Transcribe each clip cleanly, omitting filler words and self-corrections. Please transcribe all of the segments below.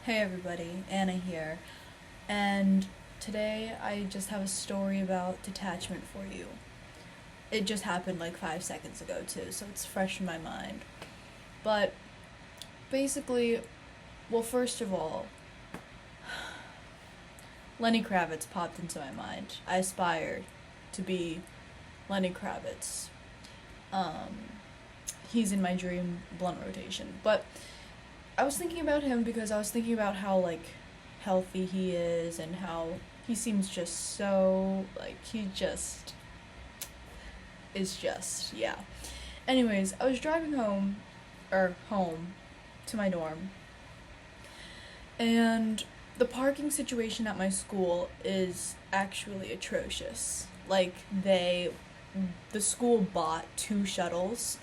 Hey everybody, Anna here, and today I just have a story about detachment for you. It just happened like 5 seconds ago too, so it's fresh in my mind. But basically, well, first of all, Lenny Kravitz popped into my mind. I aspire to be Lenny Kravitz. Um, he's in my dream blunt rotation. But I was thinking about him because I was thinking about how healthy he is and how he seems just so he just is just yeah. Anyways, I was driving home to my dorm, and the parking situation at my school is actually atrocious. The school bought two shuttles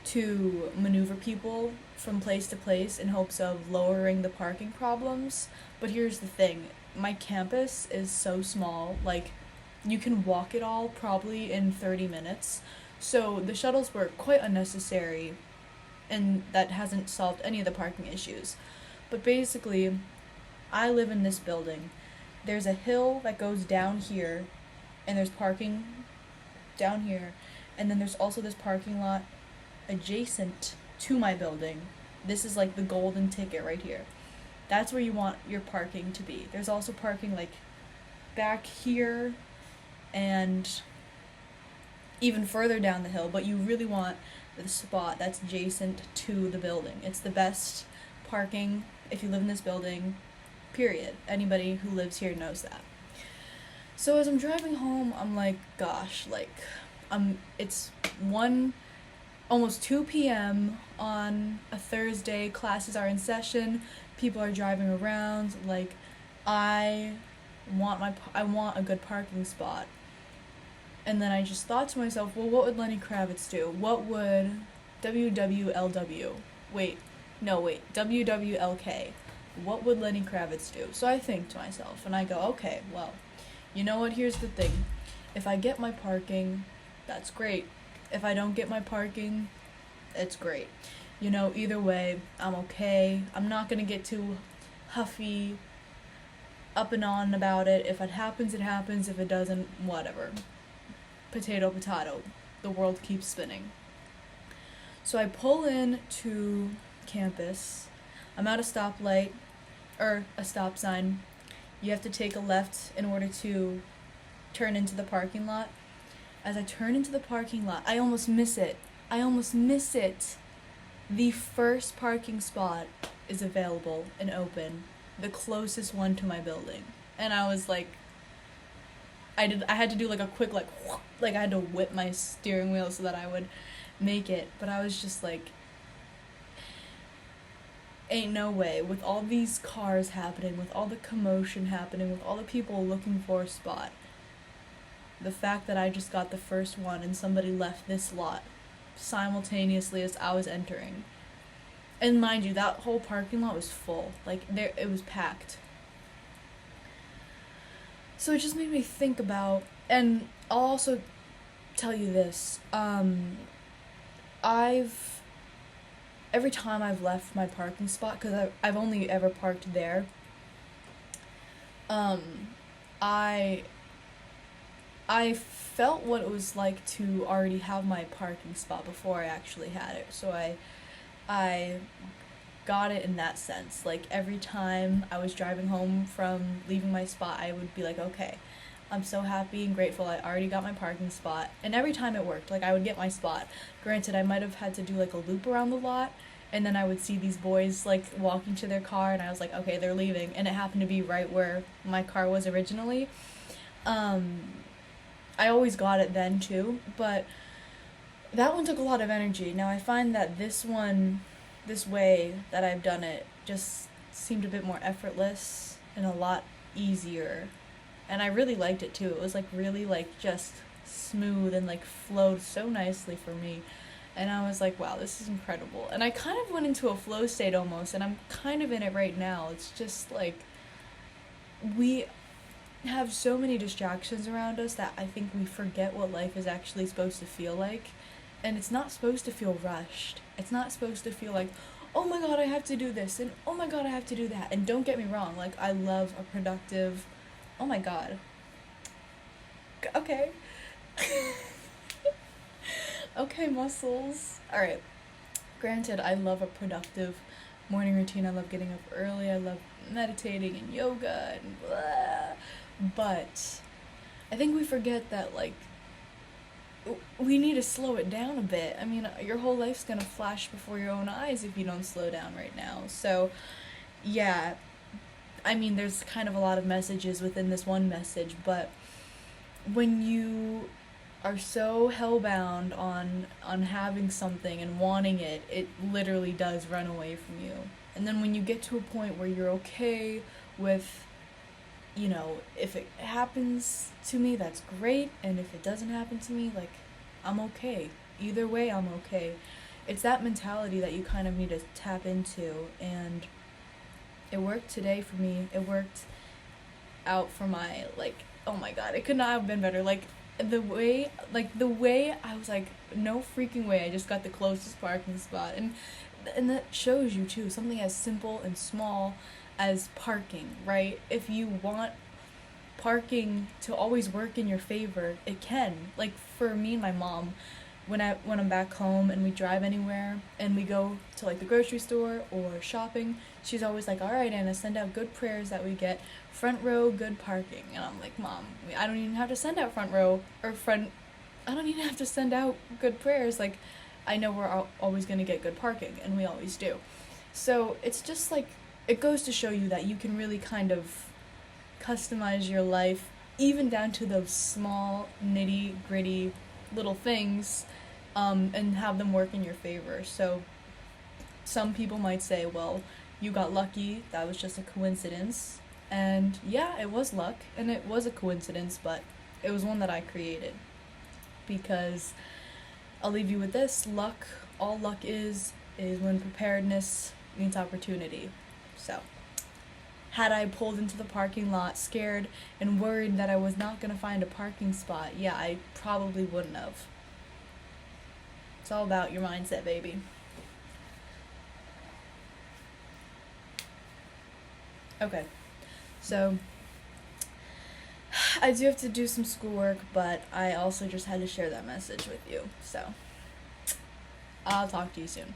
to maneuver people from place to place in hopes of lowering the parking problems. But here's the thing, my campus is so small, you can walk it all probably in 30 minutes. So the shuttles were quite unnecessary, and that hasn't solved any of the parking issues. But basically, I live in this building. There's a hill that goes down here, and there's parking down here, and then there's also this parking lot adjacent to my building. This is like the golden ticket right here. That's where you want your parking to be. There's also parking back here and even further down the hill, but you really want the spot that's adjacent to the building. It's the best parking if you live in this building, period. Anybody who lives here knows that. So as I'm driving home, I'm like, gosh, it's 1 almost 2 p.m. on a Thursday, classes are in session, people are driving around, I I want a good parking spot. And then I just thought to myself, well, what would Lenny Kravitz do? What would WWLW? WWLK. What would Lenny Kravitz do? So I think to myself, and I go, okay, well, you know what, here's the thing. If I get my parking, that's great. If I don't get my parking, it's great. Either way, I'm okay. I'm not gonna get too huffy, up and on about it. If it happens, it happens. If it doesn't, whatever. Potato, potato. The world keeps spinning. So I pull in to campus. I'm at a stoplight, or a stop sign. You have to take a left in order to turn into the parking lot. As I turn into the parking lot, I almost miss it. The first parking spot is available and open, the closest one to my building. And I was like, I had to do a quick I had to whip my steering wheel so that I would make it. But I was just like, ain't no way, with all these cars happening, with all the commotion happening, with all the people looking for a spot. The fact that I just got the first one and somebody left this lot simultaneously as I was entering. And mind you, that whole parking lot was full. It was packed. So it just made me think about, and I'll also tell you this, every time I've left my parking spot, because I've only ever parked there, I felt what it was like to already have my parking spot before I actually had it. So I got it in that sense. Every time I was driving home from leaving my spot, I would be like, okay, I'm so happy and grateful I already got my parking spot. And every time it worked. I would get my spot. Granted, I might have had to do a loop around the lot, and then I would see these boys walking to their car, and I was like, okay, they're leaving. And it happened to be right where my car was originally. I always got it then too, but that one took a lot of energy. Now I find that this way that I've done it, just seemed a bit more effortless and a lot easier. And I really liked it too. It was really just smooth and flowed so nicely for me. And I was like, wow, this is incredible. And I kind of went into a flow state almost, and I'm kind of in it right now. It's just we have so many distractions around us that I think we forget what life is actually supposed to feel like. And it's not supposed to feel rushed. It's not supposed to feel oh my god, I have to do this, and oh my god, I have to do that. And don't get me wrong, like, I love a productive, oh my god. Okay. Okay, muscles. Alright. Granted, I love a productive morning routine. I love getting up early. I love meditating and yoga and blah. But I think we forget that, like, we need to slow it down a bit. I mean, your whole life's gonna flash before your own eyes if you don't slow down right now. So, yeah, I mean, there's kind of a lot of messages within this one message, but when you are so hellbound on having something and wanting it, it literally does run away from you. And then when you get to a point where you're okay with, you know, if it happens to me, that's great, and if it doesn't happen to me, like, I'm okay. Either way, I'm okay. It's that mentality that you kind of need to tap into, and it worked today for me. It worked out for my, like, oh my god, it could not have been better. The way I was like, no freaking way, I just got the closest parking spot. And that shows you too, something as simple and small as parking, right? If you want parking to always work in your favor, it can. Like, for me and my mom, when I'm back home and we drive anywhere and we go to, like, the grocery store or shopping, she's always like, all right, Anna, send out good prayers that we get front row good parking. And I'm like, Mom, I don't even have to send out front row or front I don't even have to send out good prayers. Like, I know we're always going to get good parking, and we always do. So it's just like, it goes to show you that you can really kind of customize your life, even down to those small, nitty gritty little things, and have them work in your favor. So some people might say, well, you got lucky, that was just a coincidence. And yeah, it was luck, and it was a coincidence, but it was one that I created. Because I'll leave you with this: all luck is when preparedness meets opportunity. So, had I pulled into the parking lot scared and worried that I was not going to find a parking spot, yeah, I probably wouldn't have. It's all about your mindset, baby. Okay, so I do have to do some schoolwork, but I also just had to share that message with you. So, I'll talk to you soon.